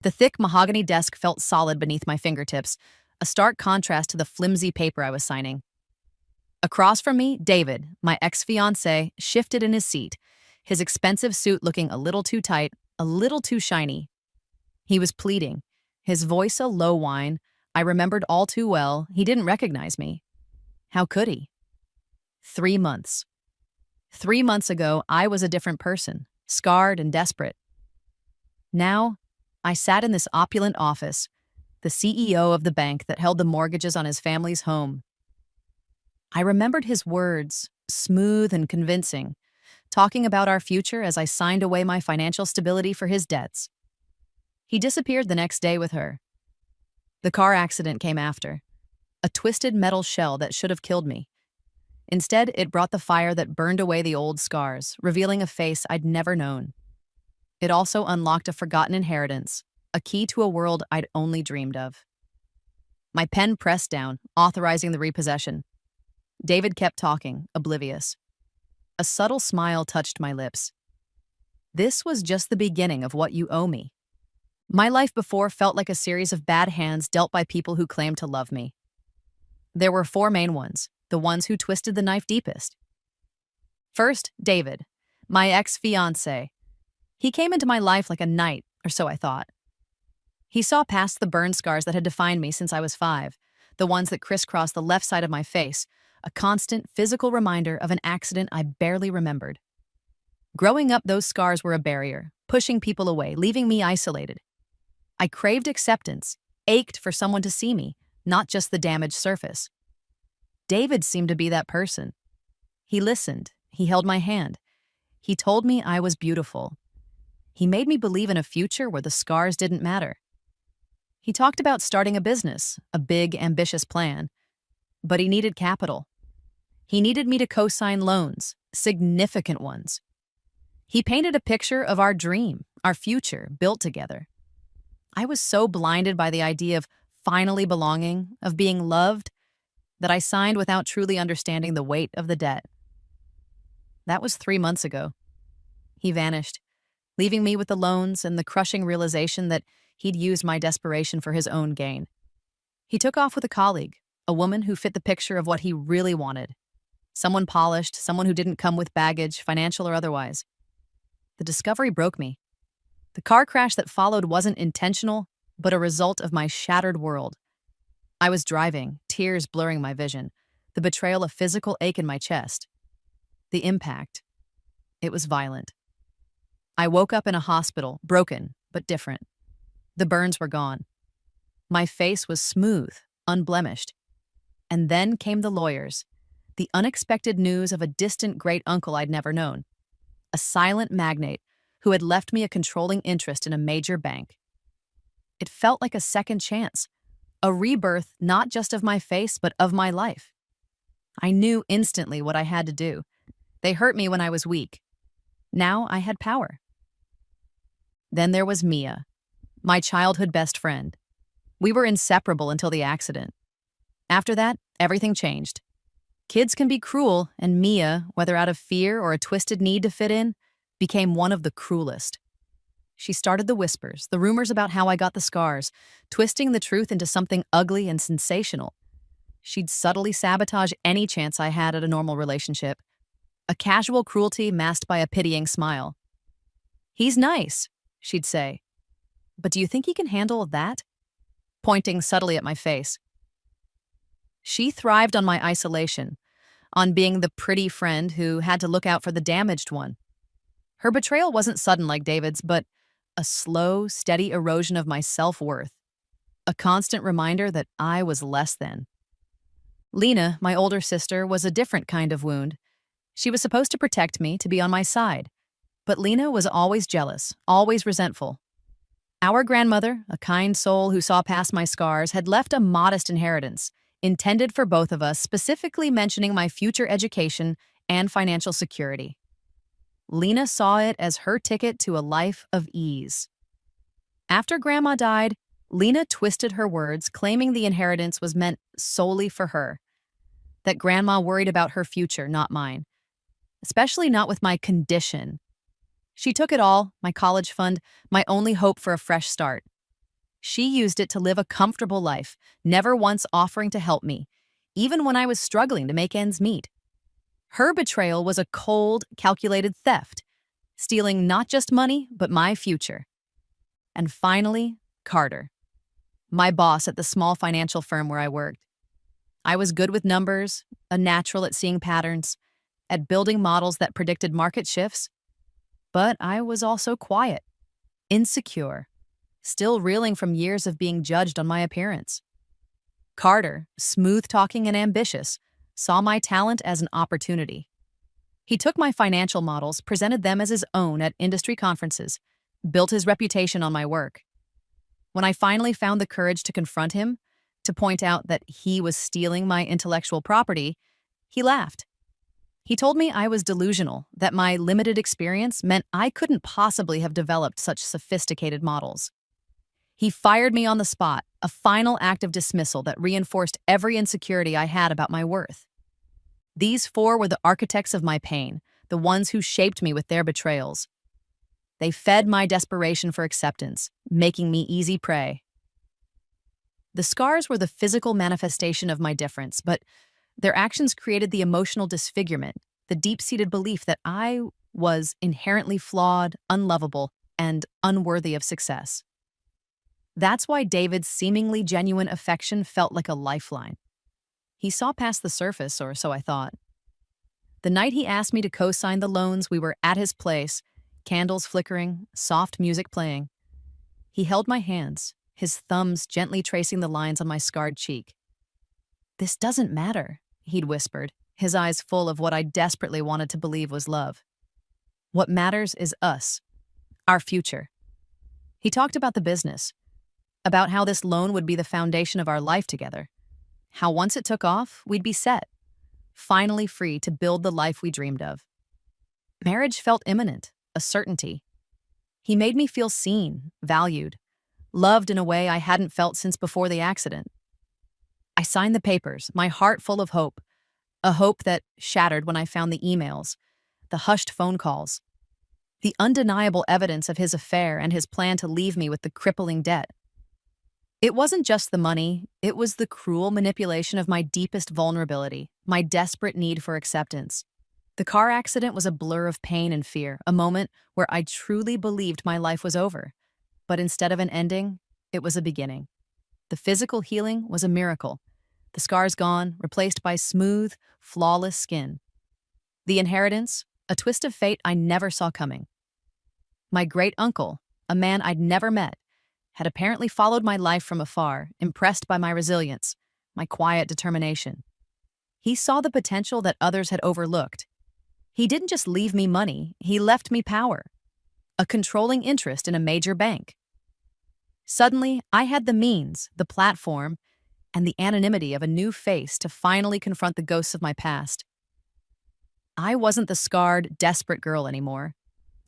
The thick mahogany desk felt solid beneath my fingertips, a stark contrast to the flimsy paper I was signing. Across from me, David, my ex-fiancé, shifted in his seat, his expensive suit looking a little too tight, a little too shiny. He was pleading, his voice a low whine. I remembered all too well he didn't recognize me. How could he? 3 months. 3 months ago, I was a different person, scarred and desperate. Now, I sat in this opulent office, the CEO of the bank that held the mortgages on his family's home. I remembered his words, smooth and convincing, talking about our future as I signed away my financial stability for his debts. He disappeared the next day with her. The car accident came after, a twisted metal shell that should have killed me. Instead, it brought the fire that burned away the old scars, revealing a face I'd never known. It also unlocked a forgotten inheritance, a key to a world I'd only dreamed of. My pen pressed down, authorizing the repossession. David kept talking, oblivious. A subtle smile touched my lips. This was just the beginning of what you owe me. My life before felt like a series of bad hands dealt by people who claimed to love me. There were four main ones, the ones who twisted the knife deepest. First, David, my ex-fiancé. He came into my life like a knight, or so I thought. He saw past the burn scars that had defined me since I was 5, the ones that crisscrossed the left side of my face, a constant physical reminder of an accident I barely remembered. Growing up, those scars were a barrier, pushing people away, leaving me isolated. I craved acceptance, ached for someone to see me, not just the damaged surface. David seemed to be that person. He listened, he held my hand. He told me I was beautiful. He made me believe in a future where the scars didn't matter. He talked about starting a business, a big, ambitious plan. But he needed capital. He needed me to co-sign loans, significant ones. He painted a picture of our dream, our future, built together. I was so blinded by the idea of finally belonging, of being loved, that I signed without truly understanding the weight of the debt. That was 3 months ago. He vanished, leaving me with the loans and the crushing realization that he'd used my desperation for his own gain. He took off with a colleague, a woman who fit the picture of what he really wanted. Someone polished, someone who didn't come with baggage, financial or otherwise. The discovery broke me. The car crash that followed wasn't intentional, but a result of my shattered world. I was driving, tears blurring my vision, the betrayal a physical ache in my chest. The impact. It was violent. I woke up in a hospital, broken, but different. The burns were gone. My face was smooth, unblemished. And then came the lawyers, the unexpected news of a distant great uncle I'd never known, a silent magnate who had left me a controlling interest in a major bank. It felt like a second chance, a rebirth not just of my face, but of my life. I knew instantly what I had to do. They hurt me when I was weak. Now I had power. Then there was Mia, my childhood best friend. We were inseparable until the accident. After that, everything changed. Kids can be cruel, and Mia, whether out of fear or a twisted need to fit in, became one of the cruelest. She started the whispers, the rumors about how I got the scars, twisting the truth into something ugly and sensational. She'd subtly sabotage any chance I had at a normal relationship. A casual cruelty masked by a pitying smile. "He's nice," she'd say. "But do you think he can handle that?" Pointing subtly at my face. She thrived on my isolation, on being the pretty friend who had to look out for the damaged one. Her betrayal wasn't sudden like David's, but a slow, steady erosion of my self-worth. A constant reminder that I was less than. Lena, my older sister, was a different kind of wound. She was supposed to protect me, to be on my side. But Lena was always jealous, always resentful. Our grandmother, a kind soul who saw past my scars, had left a modest inheritance, intended for both of us, specifically mentioning my future education and financial security. Lena saw it as her ticket to a life of ease. After Grandma died, Lena twisted her words, claiming the inheritance was meant solely for her, that Grandma worried about her future, not mine, especially not with my condition. She took it all, my college fund, my only hope for a fresh start. She used it to live a comfortable life, never once offering to help me, even when I was struggling to make ends meet. Her betrayal was a cold, calculated theft, stealing not just money, but my future. And finally, Carter, my boss at the small financial firm where I worked. I was good with numbers, a natural at seeing patterns, at building models that predicted market shifts. But I was also quiet, insecure, still reeling from years of being judged on my appearance. Carter, smooth-talking and ambitious, saw my talent as an opportunity. He took my financial models, presented them as his own at industry conferences, built his reputation on my work. When I finally found the courage to confront him, to point out that he was stealing my intellectual property, he laughed. He told me I was delusional, that my limited experience meant I couldn't possibly have developed such sophisticated models. He fired me on the spot, a final act of dismissal that reinforced every insecurity I had about my worth. These four were the architects of my pain, the ones who shaped me with their betrayals. They fed my desperation for acceptance, making me easy prey. The scars were the physical manifestation of my difference, but their actions created the emotional disfigurement, the deep-seated belief that I was inherently flawed, unlovable, and unworthy of success. That's why David's seemingly genuine affection felt like a lifeline. He saw past the surface, or so I thought. The night he asked me to co-sign the loans, we were at his place, candles flickering, soft music playing. He held my hands, his thumbs gently tracing the lines on my scarred cheek. "This doesn't matter," he'd whispered, his eyes full of what I desperately wanted to believe was love. "What matters is us, our future." He talked about the business, about how this loan would be the foundation of our life together, how once it took off, we'd be set, finally free to build the life we dreamed of. Marriage felt imminent, a certainty. He made me feel seen, valued, loved in a way I hadn't felt since before the accident. I signed the papers, my heart full of hope, a hope that shattered when I found the emails, the hushed phone calls, the undeniable evidence of his affair and his plan to leave me with the crippling debt. It wasn't just the money, it was the cruel manipulation of my deepest vulnerability, my desperate need for acceptance. The car accident was a blur of pain and fear, a moment where I truly believed my life was over. But instead of an ending, it was a beginning. The physical healing was a miracle. The scars gone, replaced by smooth, flawless skin. The inheritance, a twist of fate I never saw coming. My great-uncle, a man I'd never met, had apparently followed my life from afar, impressed by my resilience, my quiet determination. He saw the potential that others had overlooked. He didn't just leave me money, he left me power, a controlling interest in a major bank. Suddenly, I had the means, the platform, and the anonymity of a new face to finally confront the ghosts of my past. I wasn't the scarred, desperate girl anymore.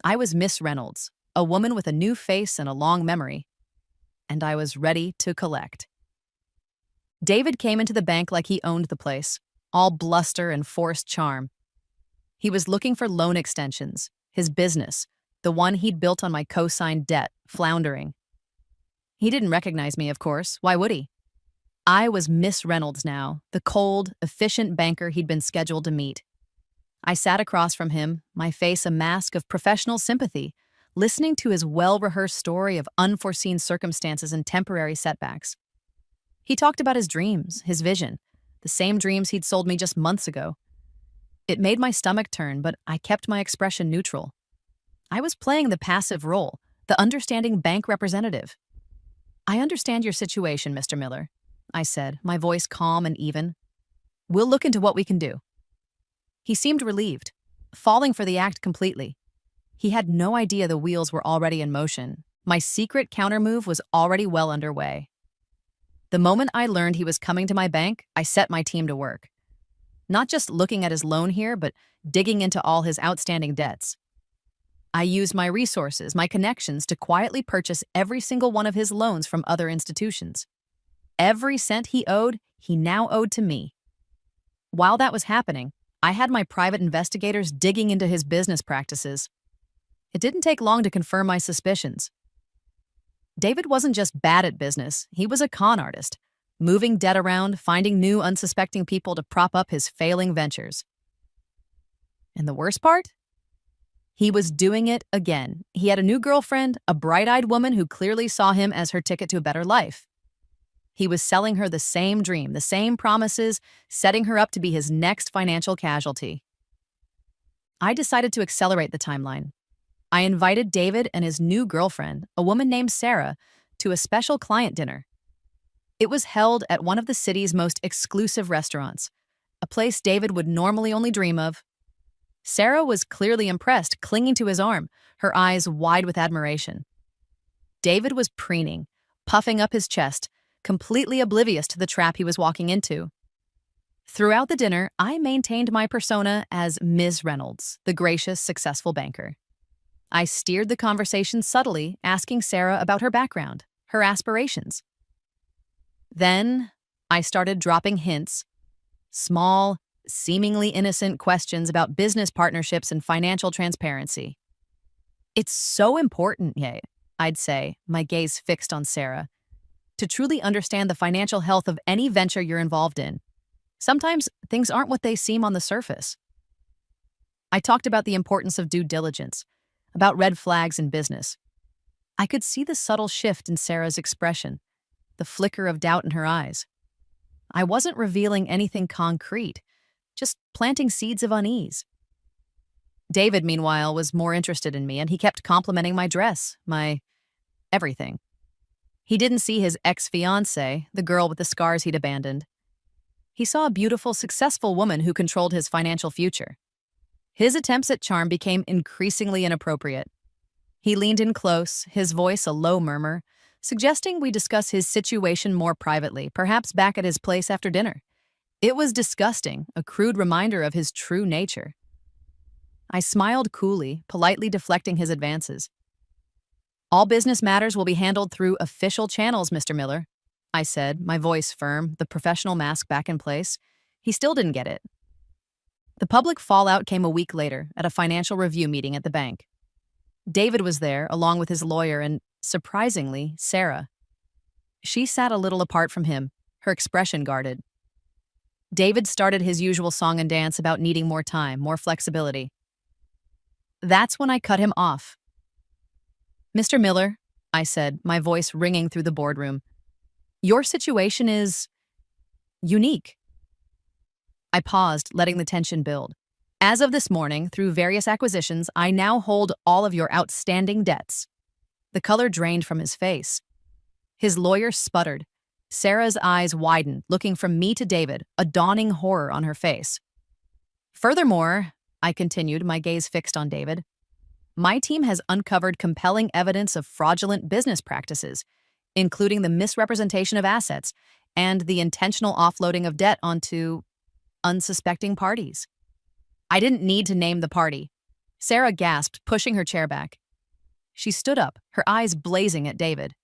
I was Miss Reynolds, a woman with a new face and a long memory. And I was ready to collect. David came into the bank like he owned the place, all bluster and forced charm. He was looking for loan extensions, his business, the one he'd built on my co-signed debt, floundering. He didn't recognize me, of course. Why would he? I was Miss Reynolds now, the cold, efficient banker he'd been scheduled to meet. I sat across from him, my face a mask of professional sympathy, listening to his well-rehearsed story of unforeseen circumstances and temporary setbacks. He talked about his dreams, his vision, the same dreams he'd sold me just months ago. It made my stomach turn, but I kept my expression neutral. I was playing the passive role, the understanding bank representative. "I understand your situation, Mr. Miller," I said, my voice calm and even. "We'll look into what we can do." He seemed relieved, falling for the act completely. He had no idea the wheels were already in motion. My secret countermove was already well underway. The moment I learned he was coming to my bank, I set my team to work. Not just looking at his loan here, but digging into all his outstanding debts. I used my resources, my connections, to quietly purchase every single one of his loans from other institutions. Every cent he owed, he now owed to me. While that was happening, I had my private investigators digging into his business practices. It didn't take long to confirm my suspicions. David wasn't just bad at business, he was a con artist, moving debt around, finding new unsuspecting people to prop up his failing ventures. And the worst part? He was doing it again. He had a new girlfriend, a bright-eyed woman who clearly saw him as her ticket to a better life. He was selling her the same dream, the same promises, setting her up to be his next financial casualty. I decided to accelerate the timeline. I invited David and his new girlfriend, a woman named Sarah, to a special client dinner. It was held at one of the city's most exclusive restaurants, a place David would normally only dream of. Sarah was clearly impressed, clinging to his arm, her eyes wide with admiration. David was preening, puffing up his chest, completely oblivious to the trap he was walking into. Throughout the dinner, I maintained my persona as Ms. Reynolds, the gracious, successful banker. I steered the conversation subtly, asking Sarah about her background, her aspirations. Then, I started dropping hints, small, seemingly innocent questions about business partnerships and financial transparency. It's so important, I'd say, my gaze fixed on Sarah, to truly understand the financial health of any venture you're involved in. Sometimes things aren't what they seem on the surface. I talked about the importance of due diligence, about red flags in business. I could see the subtle shift in Sarah's expression, the flicker of doubt in her eyes. I wasn't revealing anything concrete, just planting seeds of unease. David, meanwhile, was more interested in me, and he kept complimenting my dress, my everything. He didn't see his ex-fiancée, the girl with the scars he'd abandoned. He saw a beautiful, successful woman who controlled his financial future. His attempts at charm became increasingly inappropriate. He leaned in close, his voice a low murmur, suggesting we discuss his situation more privately, perhaps back at his place after dinner. It was disgusting, a crude reminder of his true nature. I smiled coolly, politely deflecting his advances. "All business matters will be handled through official channels, Mr. Miller," I said, my voice firm, the professional mask back in place. He still didn't get it. The public fallout came a week later at a financial review meeting at the bank. David was there, along with his lawyer and, surprisingly, Sarah. She sat a little apart from him, her expression guarded. David started his usual song and dance about needing more time, more flexibility. That's when I cut him off. "Mr. Miller," I said, my voice ringing through the boardroom, "your situation is unique." I paused, letting the tension build. "As of this morning, through various acquisitions, I now hold all of your outstanding debts." The color drained from his face. His lawyer sputtered. Sarah's eyes widened, looking from me to David, a dawning horror on her face. "Furthermore," I continued, my gaze fixed on David, "my team has uncovered compelling evidence of fraudulent business practices, including the misrepresentation of assets and the intentional offloading of debt onto unsuspecting parties." I didn't need to name the party. Sarah gasped, pushing her chair back. She stood up, her eyes blazing at David.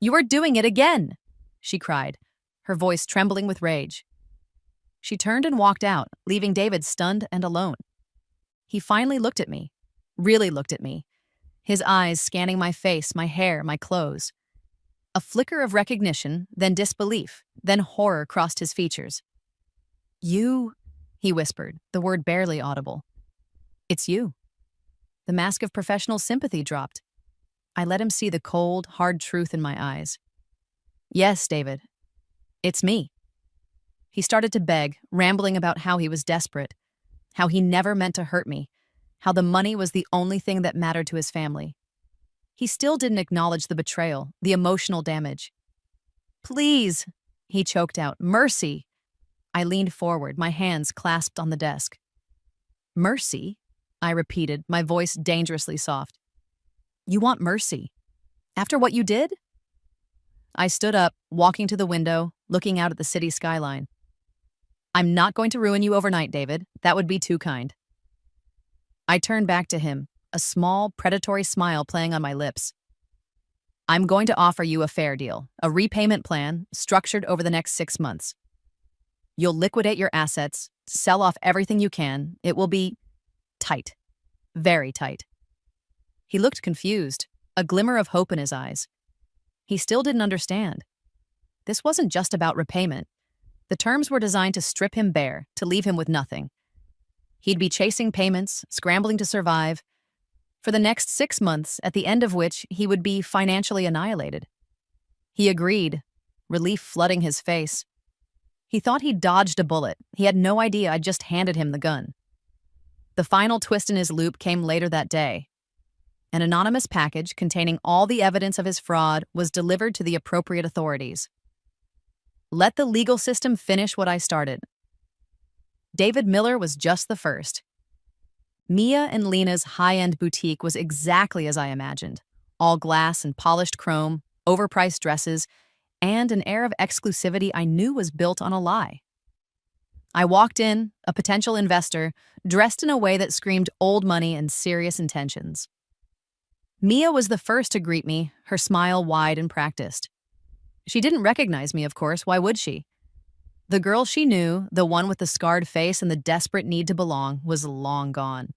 "You are doing it again!" she cried, her voice trembling with rage. She turned and walked out, leaving David stunned and alone. He finally looked at me, really looked at me, his eyes scanning my face, my hair, my clothes. A flicker of recognition, then disbelief, then horror crossed his features. "You," he whispered, the word barely audible. "It's you." The mask of professional sympathy dropped. I let him see the cold, hard truth in my eyes. "Yes, David. It's me." He started to beg, rambling about how he was desperate, how he never meant to hurt me, how the money was the only thing that mattered to his family. He still didn't acknowledge the betrayal, the emotional damage. "Please," he choked out, "mercy." I leaned forward, my hands clasped on the desk. "Mercy?" I repeated, my voice dangerously soft. "You want mercy? After what you did?" I stood up, walking to the window, looking out at the city skyline. "I'm not going to ruin you overnight, David. That would be too kind." I turned back to him, a small, predatory smile playing on my lips. "I'm going to offer you a fair deal, a repayment plan structured over the next 6 months. You'll liquidate your assets, sell off everything you can. It will be tight, very tight." He looked confused, a glimmer of hope in his eyes. he still didn't understand. This wasn't just about repayment. The terms were designed to strip him bare, to leave him with nothing. He'd be chasing payments, scrambling to survive, for the next 6 months, at the end of which he would be financially annihilated. He agreed, relief flooding his face. He thought he'd dodged a bullet. He had no idea I'd just handed him the gun. The final twist in his loop came later that day. An anonymous package containing all the evidence of his fraud was delivered to the appropriate authorities. Let the legal system finish what I started. David Miller was just the first. Mia and Lena's high-end boutique was exactly as I imagined. All glass and polished chrome, overpriced dresses, and an air of exclusivity I knew was built on a lie. I walked in, a potential investor, dressed in a way that screamed old money and serious intentions. Mia was the first to greet me, her smile wide and practiced. She didn't recognize me, of course. Why would she? The girl she knew, the one with the scarred face and the desperate need to belong, was long gone.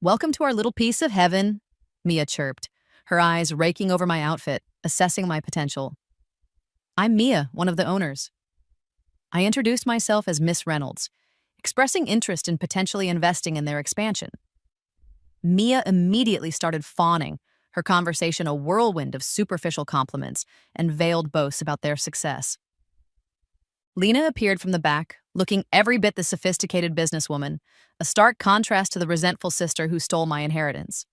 "Welcome to our little piece of heaven," Mia chirped, her eyes raking over my outfit, assessing my potential. "I'm Mia, one of the owners." I introduced myself as Miss Reynolds, expressing interest in potentially investing in their expansion. Mia immediately started fawning, her conversation a whirlwind of superficial compliments and veiled boasts about their success. Lena appeared from the back, looking every bit the sophisticated businesswoman, a stark contrast to the resentful sister who stole my inheritance.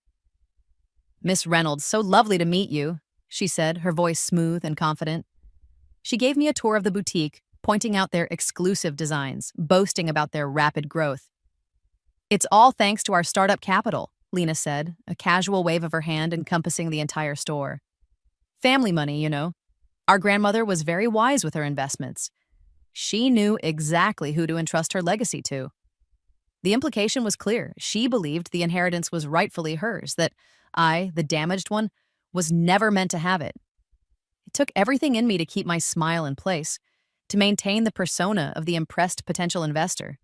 "Miss Reynolds, so lovely to meet you," she said, her voice smooth and confident. She gave me a tour of the boutique, pointing out their exclusive designs, boasting about their rapid growth. "It's all thanks to our startup capital," Lena said, a casual wave of her hand encompassing the entire store. "Family money, you know. Our grandmother was very wise with her investments. She knew exactly who to entrust her legacy to. The implication was clear. She believed the inheritance was rightfully hers, that I, the damaged one, was never meant to have it. It took everything in me to keep my smile in place, to maintain the persona of the impressed potential investor.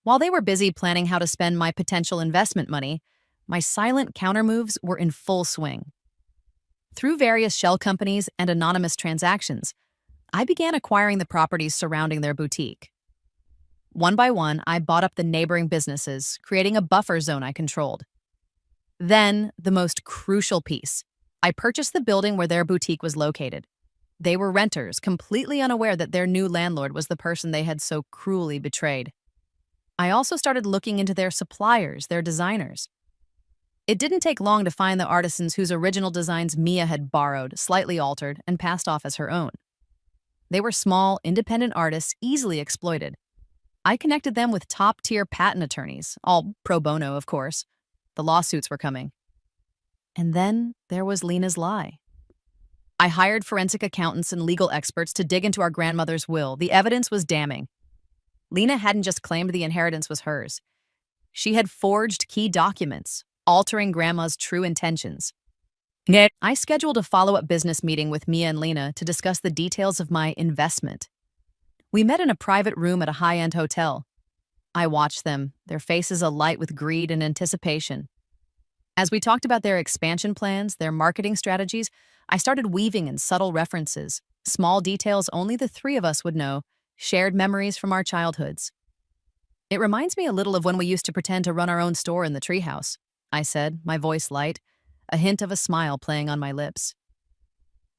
While they were busy planning how to spend my potential investment money, my silent countermoves were in full swing. Through various shell companies and anonymous transactions, I began acquiring the properties surrounding their boutique. One by one, I bought up the neighboring businesses, creating a buffer zone I controlled. Then, the most crucial piece, I purchased the building where their boutique was located. They were renters, completely unaware that their new landlord was the person they had so cruelly betrayed. I also started looking into their suppliers, their designers. It didn't take long to find the artisans whose original designs Mia had borrowed, slightly altered, and passed off as her own. They were small, independent artists easily exploited. I connected them with top-tier patent attorneys, all pro bono, of course. The lawsuits were coming. And then there was Lena's lie. I hired forensic accountants and legal experts to dig into our grandmother's will. The evidence was damning. Lena hadn't just claimed the inheritance was hers. She had forged key documents, altering Grandma's true intentions. I scheduled a follow-up business meeting with Mia and Lena to discuss the details of my investment. We met in a private room at a high-end hotel. I watched them, their faces alight with greed and anticipation. As we talked about their expansion plans, their marketing strategies, I started weaving in subtle references, small details only the three of us would know, shared memories from our childhoods. "It reminds me a little of when we used to pretend to run our own store in the treehouse," I said, my voice light, a hint of a smile playing on my lips.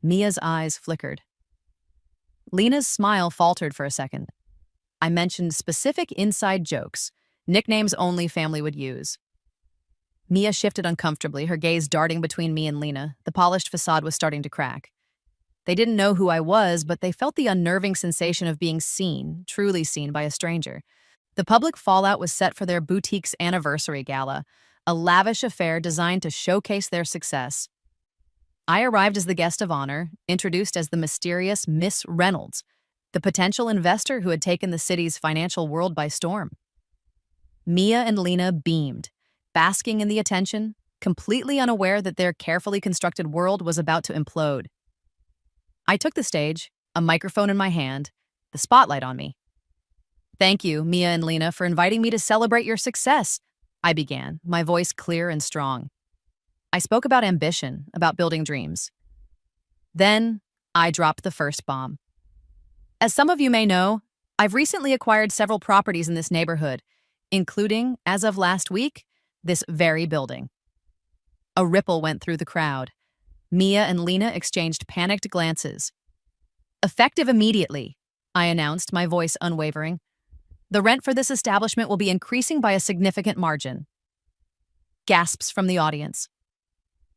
Mia's eyes flickered. Lena's smile faltered for a second. I mentioned specific inside jokes, nicknames only family would use. Mia shifted uncomfortably, her gaze darting between me and Lena. The polished facade was starting to crack. They didn't know who I was, but they felt the unnerving sensation of being seen, truly seen by a stranger. The public fallout was set for their boutique's anniversary gala, a lavish affair designed to showcase their success. I arrived as the guest of honor, introduced as the mysterious Miss Reynolds, the potential investor who had taken the city's financial world by storm. Mia and Lena beamed, basking in the attention, completely unaware that their carefully constructed world was about to implode. I took the stage, a microphone in my hand, the spotlight on me. "Thank you, Mia and Lena, for inviting me to celebrate your success," I began, my voice clear and strong. I spoke about ambition, about building dreams. Then, I dropped the first bomb. As some of you may know, I've recently acquired several properties in this neighborhood, including, as of last week, this very building. A ripple went through the crowd. Mia and Lena exchanged panicked glances. Effective immediately, I announced, my voice unwavering. The rent for this establishment will be increasing by a significant margin. Gasps from the audience.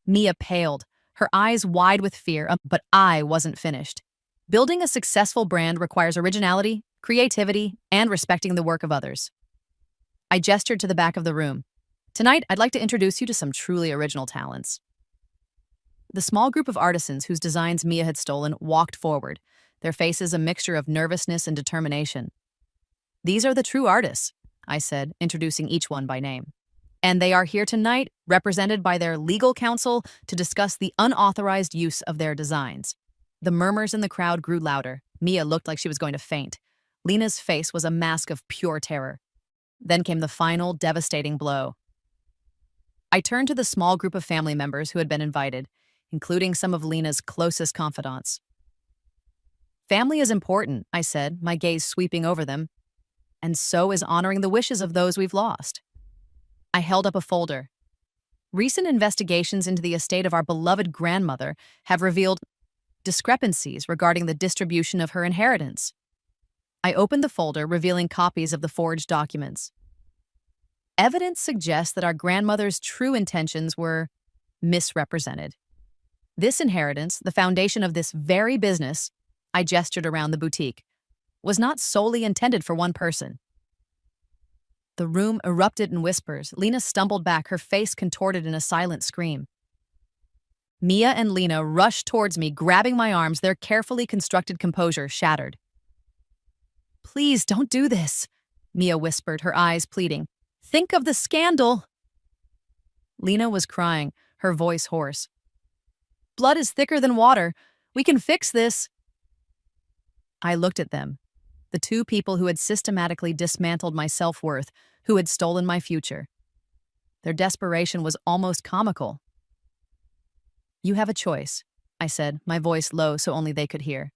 Mia paled, her eyes wide with fear, but I wasn't finished. Building a successful brand requires originality, creativity, and respecting the work of others. I gestured to the back of the room. Tonight, I'd like to introduce you to some truly original talents. The small group of artisans whose designs Mia had stolen walked forward, their faces a mixture of nervousness and determination. These are the true artists, I said, introducing each one by name. And they are here tonight, represented by their legal counsel, to discuss the unauthorized use of their designs. The murmurs in the crowd grew louder. Mia looked like she was going to faint. Lena's face was a mask of pure terror. Then came the final, devastating blow. I turned to the small group of family members who had been invited, including some of Lena's closest confidants. Family is important, I said, my gaze sweeping over them. And so is honoring the wishes of those we've lost. I held up a folder. Recent investigations into the estate of our beloved grandmother have revealed discrepancies regarding the distribution of her inheritance. I opened the folder, revealing copies of the forged documents. Evidence suggests that our grandmother's true intentions were misrepresented. This inheritance, the foundation of this very business, I gestured around the boutique, was not solely intended for one person. The room erupted in whispers. Lena stumbled back, her face contorted in a silent scream. Mia and Lena rushed towards me, grabbing my arms, their carefully constructed composure shattered. "Please don't do this," Mia whispered, her eyes pleading. "Think of the scandal." Lena was crying, her voice hoarse. "Blood is thicker than water. We can fix this." I looked at them, the two people who had systematically dismantled my self-worth, who had stolen my future. Their desperation was almost comical. "You have a choice," I said, my voice low so only they could hear.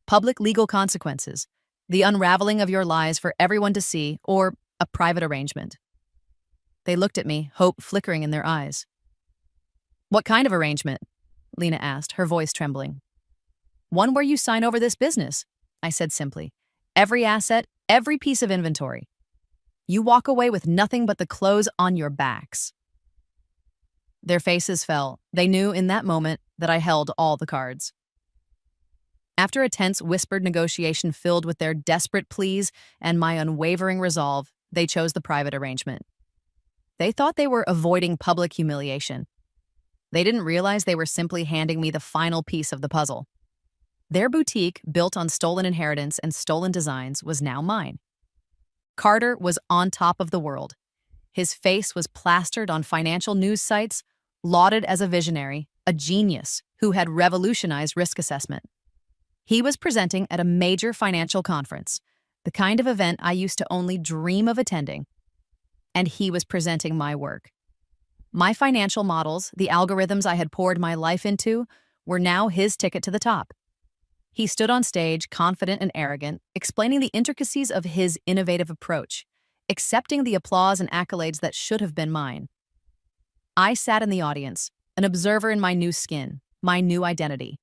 "Public legal consequences, the unraveling of your lies for everyone to see, or a private arrangement." They looked at me, hope flickering in their eyes. "What kind of arrangement?" Lena asked, her voice trembling. "One where you sign over this business," I said simply. "Every asset, every piece of inventory. You walk away with nothing but the clothes on your backs." Their faces fell. They knew in that moment that I held all the cards. After a tense, whispered negotiation filled with their desperate pleas and my unwavering resolve, they chose the private arrangement. They thought they were avoiding public humiliation. They didn't realize they were simply handing me the final piece of the puzzle. Their boutique, built on stolen inheritance and stolen designs, was now mine. Carter was on top of the world. His face was plastered on financial news sites, lauded as a visionary, a genius who had revolutionized risk assessment. He was presenting at a major financial conference, the kind of event I used to only dream of attending. And he was presenting my work. My financial models, the algorithms I had poured my life into, were now his ticket to the top. He stood on stage, confident and arrogant, explaining the intricacies of his innovative approach, accepting the applause and accolades that should have been mine. I sat in the audience, an observer in my new skin, my new identity.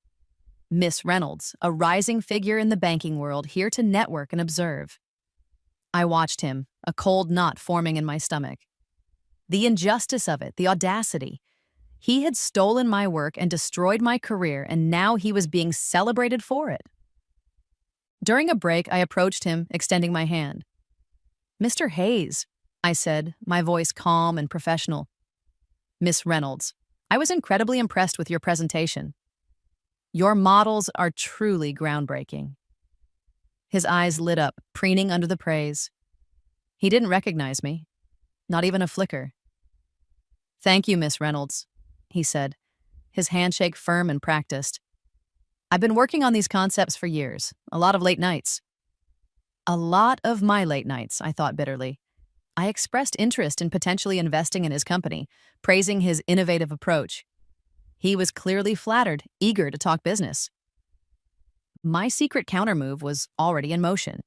Miss Reynolds, a rising figure in the banking world, here to network and observe. I watched him, a cold knot forming in my stomach. The injustice of it, the audacity. He had stolen my work and destroyed my career, and now he was being celebrated for it. During a break, I approached him, extending my hand. "Mr. Hayes," I said, my voice calm and professional. "Miss Reynolds, I was incredibly impressed with your presentation. Your models are truly groundbreaking." His eyes lit up, preening under the praise. He didn't recognize me, not even a flicker. "Thank you, Miss Reynolds," he said, his handshake firm and practiced. "I've been working on these concepts for years, a lot of late nights." A lot of my late nights, I thought bitterly. I expressed interest in potentially investing in his company, praising his innovative approach. He was clearly flattered, eager to talk business. My secret countermove was already in motion.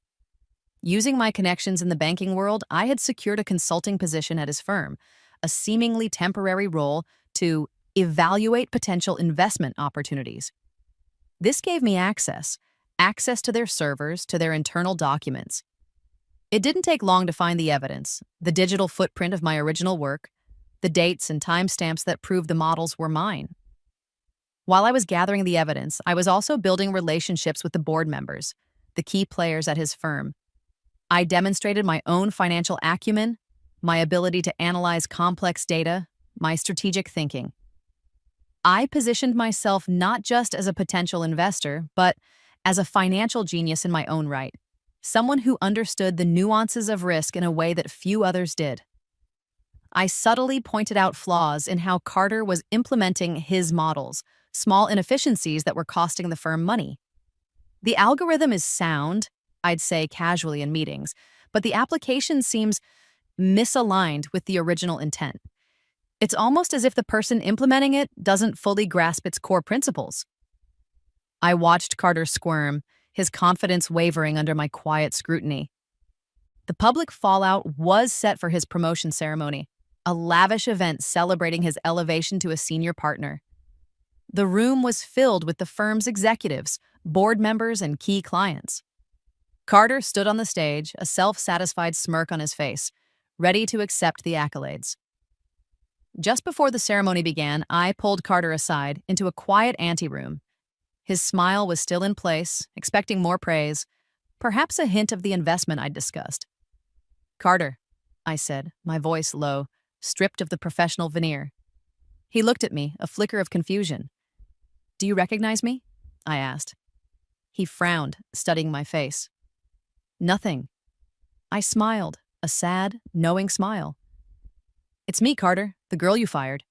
Using my connections in the banking world, I had secured a consulting position at his firm, a seemingly temporary role to evaluate potential investment opportunities. This gave me access to their servers, to their internal documents. It didn't take long to find the evidence, the digital footprint of my original work, the dates and timestamps that proved the models were mine. While I was gathering the evidence, I was also building relationships with the board members, the key players at his firm. I demonstrated my own financial acumen, my ability to analyze complex data, my strategic thinking. I positioned myself not just as a potential investor, but as a financial genius in my own right, someone who understood the nuances of risk in a way that few others did. I subtly pointed out flaws in how Carter was implementing his models, small inefficiencies that were costing the firm money. The algorithm is sound, I'd say casually in meetings, but the application seems misaligned with the original intent. It's almost as if the person implementing it doesn't fully grasp its core principles. I watched Carter squirm, his confidence wavering under my quiet scrutiny. The public fallout was set for his promotion ceremony, a lavish event celebrating his elevation to a senior partner. The room was filled with the firm's executives, board members, and key clients. Carter stood on the stage, a self-satisfied smirk on his face, ready to accept the accolades. Just before the ceremony began, I pulled Carter aside into a quiet anteroom. His smile was still in place, expecting more praise, perhaps a hint of the investment I'd discussed. "Carter," I said, my voice low, stripped of the professional veneer. He looked at me, a flicker of confusion. "Do you recognize me?" I asked. He frowned, studying my face. "Nothing." I smiled, a sad, knowing smile. "It's me, Carter, the girl you fired."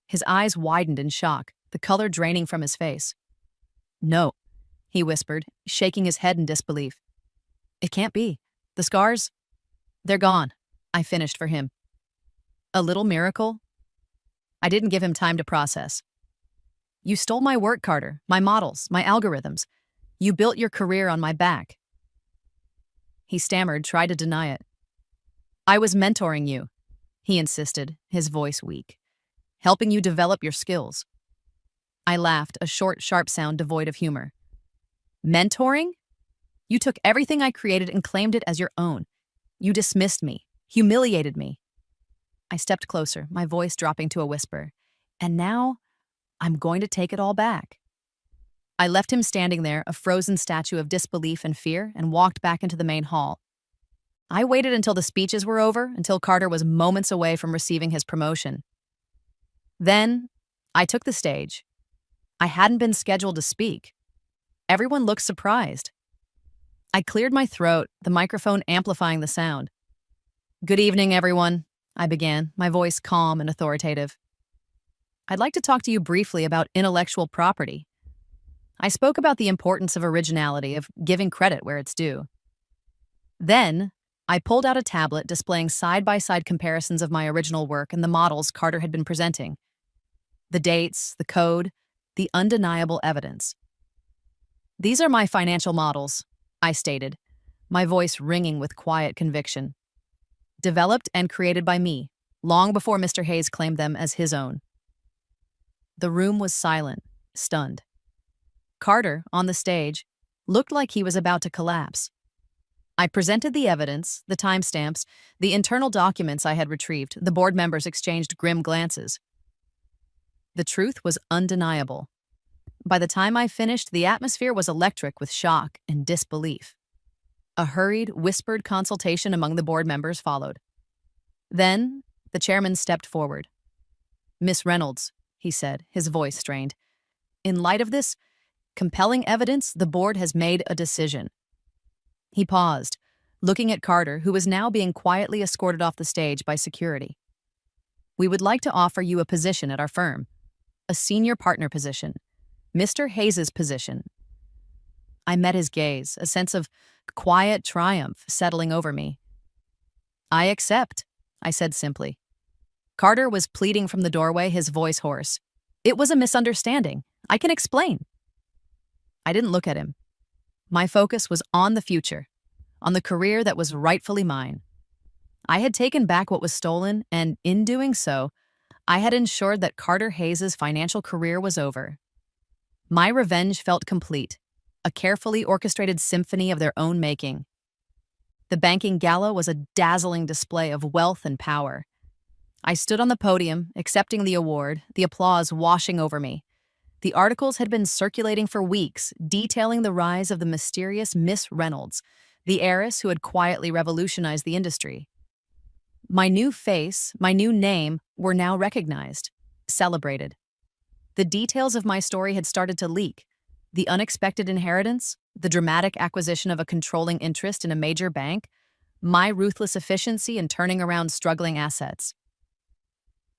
His eyes widened in shock, the color draining from his face. "No," he whispered, shaking his head in disbelief. "It can't be. The scars? They're gone," I finished for him. "A little miracle?" I didn't give him time to process. "You stole my work, Carter, my models, my algorithms. You built your career on my back." He stammered, tried to deny it. "I was mentoring you," he insisted, his voice weak, "helping you develop your skills." I laughed, a short, sharp sound devoid of humor. "Mentoring? You took everything I created and claimed it as your own. You dismissed me, humiliated me." I stepped closer, my voice dropping to a whisper. "And now, I'm going to take it all back." I left him standing there, a frozen statue of disbelief and fear, and walked back into the main hall. I waited until the speeches were over, until Carter was moments away from receiving his promotion. Then, I took the stage. I hadn't been scheduled to speak. Everyone looked surprised. I cleared my throat, the microphone amplifying the sound. "Good evening, everyone," I began, my voice calm and authoritative. "I'd like to talk to you briefly about intellectual property." I spoke about the importance of originality, of giving credit where it's due. Then, I pulled out a tablet displaying side-by-side comparisons of my original work and the models Carter had been presenting. The dates, the code, the undeniable evidence. "These are my financial models," I stated, my voice ringing with quiet conviction. "Developed and created by me, long before Mr. Hayes claimed them as his own." The room was silent, stunned. Carter, on the stage, looked like he was about to collapse. I presented the evidence, the timestamps, the internal documents I had retrieved. The board members exchanged grim glances. The truth was undeniable. By the time I finished, the atmosphere was electric with shock and disbelief. A hurried, whispered consultation among the board members followed. Then, the chairman stepped forward. "Miss Reynolds," he said, his voice strained, "in light of this compelling evidence, the board has made a decision." He paused, looking at Carter, who was now being quietly escorted off the stage by security. "We would like to offer you a position at our firm, a senior partner position, Mr. Hayes's position." I met his gaze, a sense of quiet triumph settling over me. "I accept," I said simply. Carter was pleading from the doorway, his voice hoarse. It was a misunderstanding. I can explain. I didn't look at him. My focus was on the future, on the career that was rightfully mine. I had taken back what was stolen, and in doing so, I had ensured that Carter Hayes's financial career was over. My revenge felt complete, a carefully orchestrated symphony of their own making. The banking gala was a dazzling display of wealth and power. I stood on the podium, accepting the award, the applause washing over me. The articles had been circulating for weeks, detailing the rise of the mysterious Miss Reynolds, the heiress who had quietly revolutionized the industry. My new face, my new name, were now recognized, celebrated. The details of my story had started to leak. The unexpected inheritance, the dramatic acquisition of a controlling interest in a major bank, my ruthless efficiency in turning around struggling assets.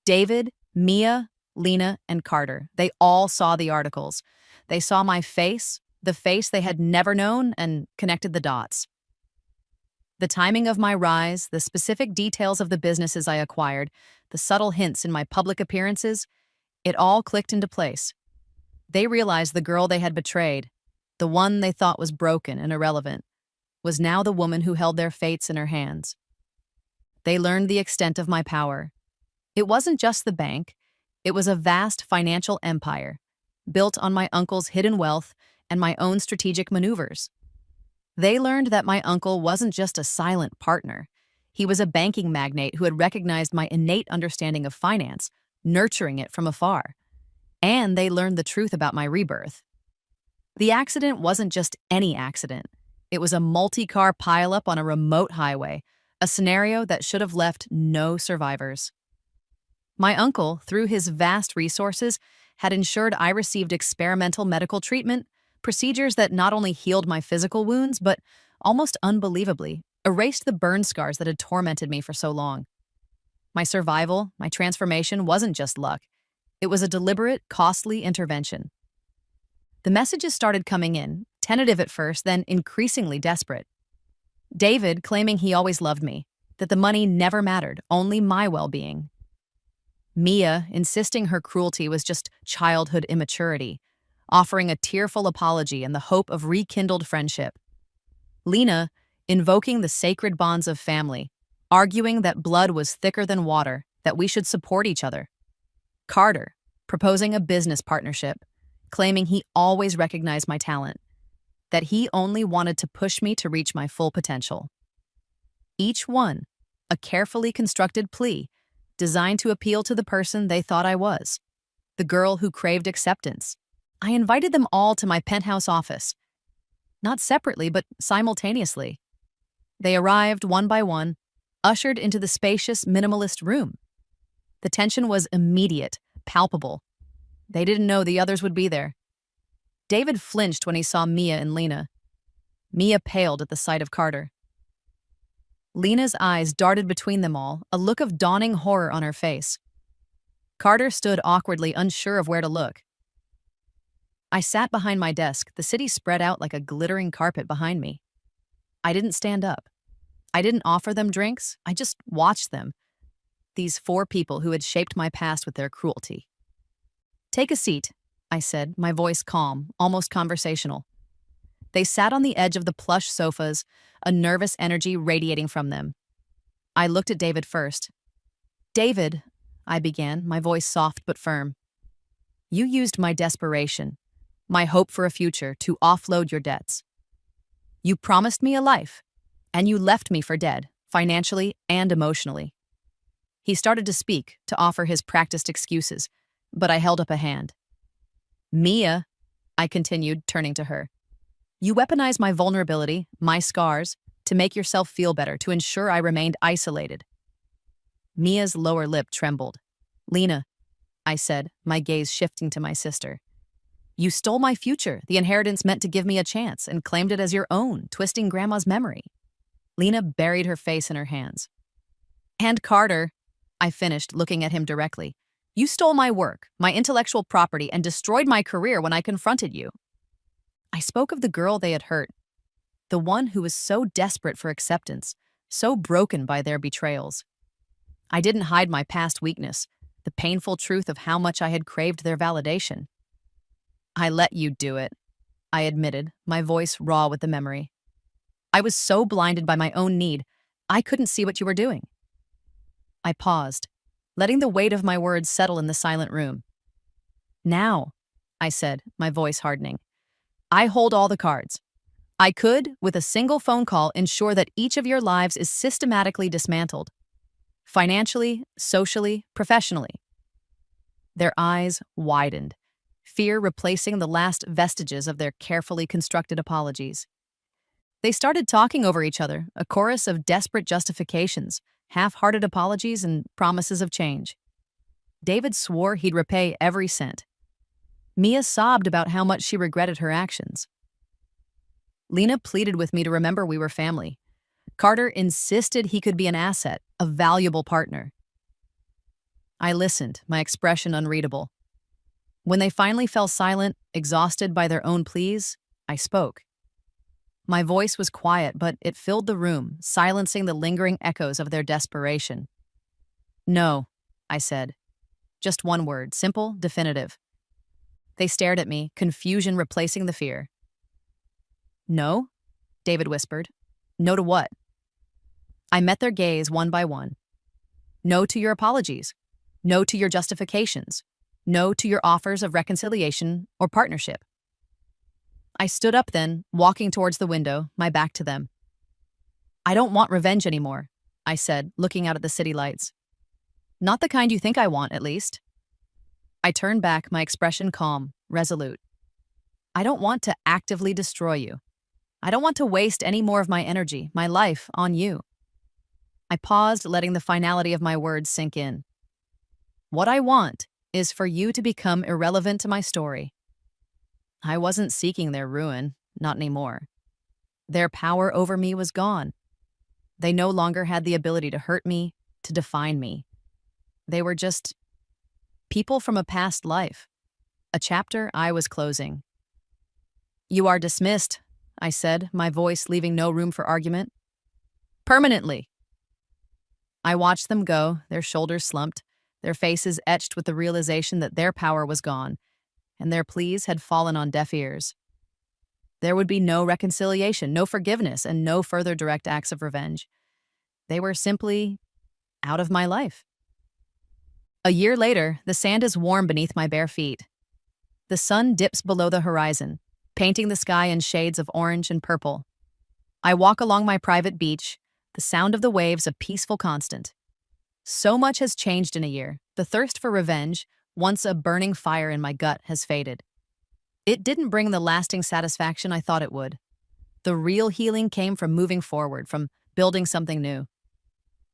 David, Mia, Lena, and Carter, they all saw the articles. They saw my face, the face they had never known, and connected the dots. The timing of my rise, the specific details of the businesses I acquired, the subtle hints in my public appearances, it all clicked into place. They realized the girl they had betrayed, the one they thought was broken and irrelevant, was now the woman who held their fates in her hands. They learned the extent of my power. It wasn't just the bank. It was a vast financial empire, built on my uncle's hidden wealth and my own strategic maneuvers. They learned that my uncle wasn't just a silent partner. He was a banking magnate who had recognized my innate understanding of finance, nurturing it from afar. And they learned the truth about my rebirth. The accident wasn't just any accident. It was a multi-car pileup on a remote highway, a scenario that should have left no survivors. My uncle, through his vast resources, had ensured I received experimental medical treatment, procedures that not only healed my physical wounds, but, almost unbelievably, erased the burn scars that had tormented me for so long. My survival, my transformation wasn't just luck. It was a deliberate, costly intervention. The messages started coming in, tentative at first, then increasingly desperate. David claiming he always loved me, that the money never mattered, only my well-being. Mia insisting her cruelty was just childhood immaturity, offering a tearful apology in the hope of rekindled friendship. Lena invoking the sacred bonds of family, arguing that blood was thicker than water, that we should support each other. Carter proposing a business partnership, claiming he always recognized my talent, that he only wanted to push me to reach my full potential. Each one, a carefully constructed plea, designed to appeal to the person they thought I was, the girl who craved acceptance. I invited them all to my penthouse office, not separately, but simultaneously. They arrived one by one, ushered into the spacious, minimalist room. The tension was immediate, palpable. They didn't know the others would be there. David flinched when he saw Mia and Lena. Mia paled at the sight of Carter. Lena's eyes darted between them all, a look of dawning horror on her face. Carter stood awkwardly, unsure of where to look. I sat behind my desk, the city spread out like a glittering carpet behind me. I didn't stand up. I didn't offer them drinks. I just watched them. These 4 people who had shaped my past with their cruelty. "Take a seat," I said, my voice calm, almost conversational. They sat on the edge of the plush sofas, a nervous energy radiating from them. I looked at David first. "David," I began, my voice soft but firm. "You used my desperation, my hope for a future, to offload your debts. You promised me a life, and you left me for dead, financially and emotionally." He started to speak, to offer his practiced excuses, but I held up a hand. "Mia," I continued, turning to her, "you weaponized my vulnerability, my scars, to make yourself feel better, to ensure I remained isolated." Mia's lower lip trembled. "Lena," I said, my gaze shifting to my sister, "you stole my future, the inheritance meant to give me a chance, and claimed it as your own, twisting Grandma's memory." Lena buried her face in her hands. "And Carter," I finished, looking at him directly, "you stole my work, my intellectual property, and destroyed my career when I confronted you." I spoke of the girl they had hurt, the one who was so desperate for acceptance, so broken by their betrayals. I didn't hide my past weakness, the painful truth of how much I had craved their validation. I let you do it, I admitted, my voice raw with the memory. I was so blinded by my own need, I couldn't see what you were doing. I paused, letting the weight of my words settle in the silent room. Now, I said, my voice hardening, I hold all the cards. I could, with a single phone call, ensure that each of your lives is systematically dismantled. Financially, socially, professionally. Their eyes widened, fear replacing the last vestiges of their carefully constructed apologies. They started talking over each other, a chorus of desperate justifications, half-hearted apologies, and promises of change. David swore he'd repay every cent. Mia sobbed about how much she regretted her actions. Lena pleaded with me to remember we were family. Carter insisted he could be an asset, a valuable partner. I listened, my expression unreadable. When they finally fell silent, exhausted by their own pleas, I spoke. My voice was quiet, but it filled the room, silencing the lingering echoes of their desperation. No, I said. Just one word, simple, definitive. They stared at me, confusion replacing the fear. No? David whispered. No to what? I met their gaze one by one. No to your apologies. No to your justifications. No to your offers of reconciliation or partnership. I stood up then, walking towards the window, my back to them. I don't want revenge anymore, I said, looking out at the city lights. Not the kind you think I want, at least. I turned back, my expression calm, resolute. I don't want to actively destroy you. I don't want to waste any more of my energy, my life, on you. I paused, letting the finality of my words sink in. What I want is for you to become irrelevant to my story. I wasn't seeking their ruin, not anymore. Their power over me was gone. They no longer had the ability to hurt me, to define me. They were just people from a past life, a chapter I was closing. You are dismissed, I said, my voice leaving no room for argument. Permanently. I watched them go, their shoulders slumped, their faces etched with the realization that their power was gone, and their pleas had fallen on deaf ears. There would be no reconciliation, no forgiveness, and no further direct acts of revenge. They were simply out of my life. A year later, the sand is warm beneath my bare feet. The sun dips below the horizon, painting the sky in shades of orange and purple. I walk along my private beach, the sound of the waves a peaceful constant. So much has changed in a year. The thirst for revenge, once a burning fire in my gut, has faded. It didn't bring the lasting satisfaction I thought it would. The real healing came from moving forward, from building something new.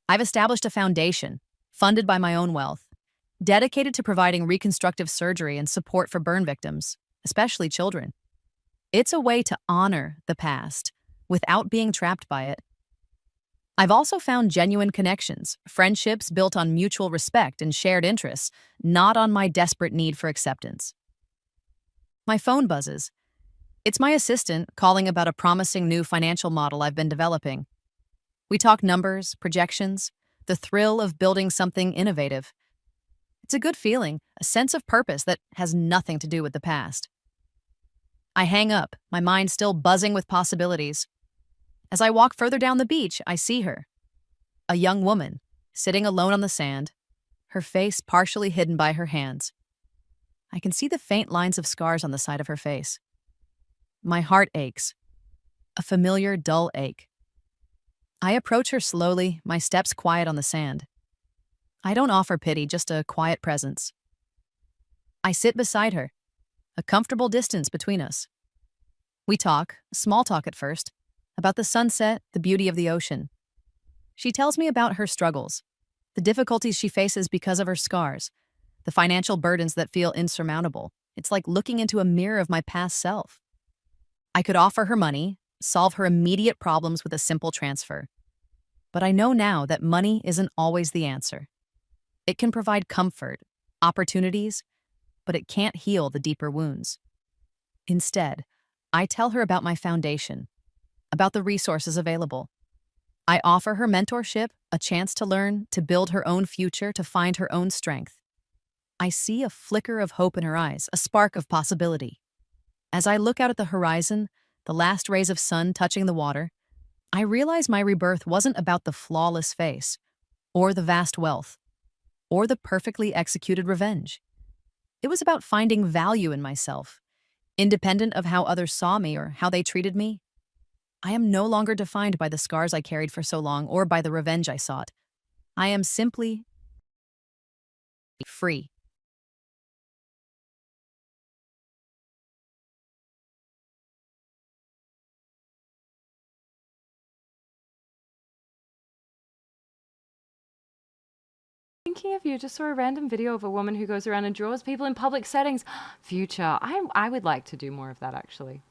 I've established a foundation, funded by my own wealth, dedicated to providing reconstructive surgery and support for burn victims, especially children. It's a way to honor the past without being trapped by it. I've also found genuine connections, friendships built on mutual respect and shared interests, not on my desperate need for acceptance. My phone buzzes. It's my assistant calling about a promising new financial model I've been developing. We talk numbers, projections, the thrill of building something innovative. It's a good feeling, a sense of purpose that has nothing to do with the past. I hang up, my mind still buzzing with possibilities. As I walk further down the beach, I see her. A young woman, sitting alone on the sand, her face partially hidden by her hands. I can see the faint lines of scars on the side of her face. My heart aches, a familiar, dull ache. I approach her slowly, my steps quiet on the sand. I don't offer pity, just a quiet presence. I sit beside her, a comfortable distance between us. We talk, small talk at first, about the sunset, the beauty of the ocean. She tells me about her struggles, the difficulties she faces because of her scars, the financial burdens that feel insurmountable. It's like looking into a mirror of my past self. I could offer her money, solve her immediate problems with a simple transfer. But I know now that money isn't always the answer. It can provide comfort, opportunities, but it can't heal the deeper wounds. Instead, I tell her about my foundation, about the resources available. I offer her mentorship, a chance to learn, to build her own future, to find her own strength. I see a flicker of hope in her eyes, a spark of possibility. As I look out at the horizon, the last rays of sun touching the water, I realize my rebirth wasn't about the flawless face, or the vast wealth, or the perfectly executed revenge. It was about finding value in myself, independent of how others saw me or how they treated me. I am no longer defined by the scars I carried for so long or by the revenge I sought. I am simply free. Thinking of you, just saw a random video of a woman who goes around and draws people in public settings. Future. I would like to do more of that, actually.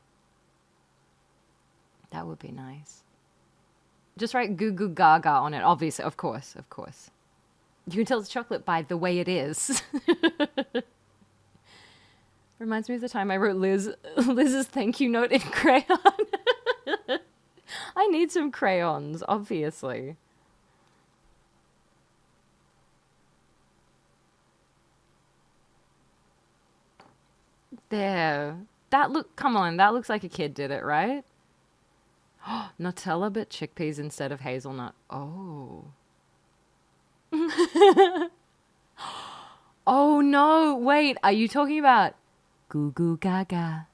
That would be nice. Just write goo goo gaga on it, obviously, of course, of course. You can tell it's chocolate by the way it is. Reminds me of the time I wrote Liz's thank you note in crayon. I need some crayons, obviously. There. Come on, that looks like a kid did it, right? Nutella but chickpeas instead of hazelnut. Oh. Oh no, wait, are you talking about Goo Goo Gaga?